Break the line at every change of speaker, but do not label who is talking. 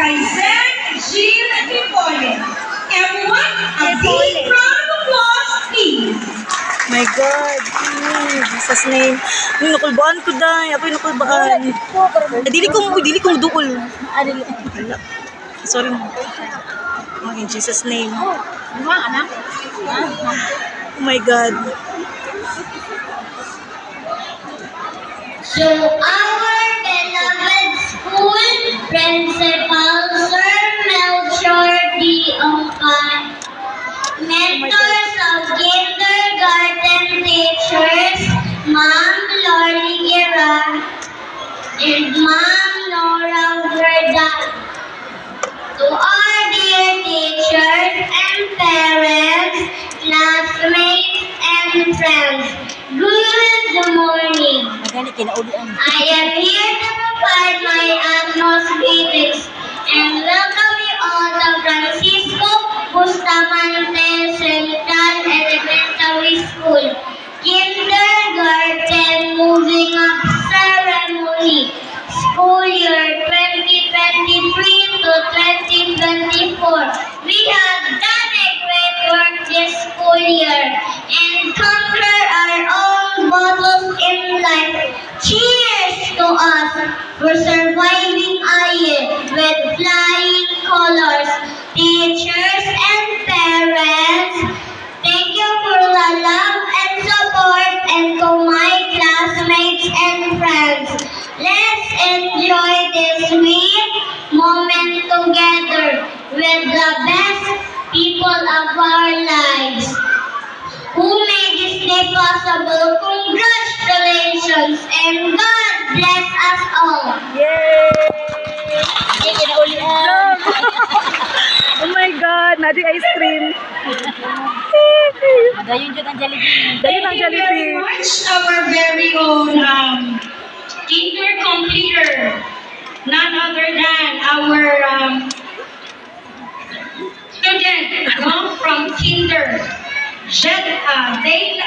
by Zen Jean Tripole. Everyone, a big round of applause, please.
My God. Jesus name. Yung nakulbaan ko dahil. Ako yung nakulbaan. Dili ko dukol. Wala. Sorry. Oh, in Jesus name. Oh my God.
So our beloved school principal, Sir Melchor D. Ongkan, mentors of kindergarten teachers, Ma'am Lori Gira and Ma'am Nora Verdad. To our dear teachers and parents, classmates and friends, good morning. I am here to provide my utmost greetings and welcome you all to Francisco Bustamante Central Elementary School Kindergarten Moving Up Ceremony, School Year 2023 to 2024. We have done a great work this school year and conquered our own battles in life. Cheers to us for surviving a year with flying colors. Teachers and parents, thank you for the love and support, and to my classmates and friends. Let's enjoy this sweet moment together with the best people of our lives who made this day possible. Congratulations and God bless us all.
Yay! Oh my God, nadi ice cream.
Dayon dyan ang Jollibee.
Dayon ang
Thank you very
Jollibee.
much, our very own kinder completer. None other than our student from kinder. Dane,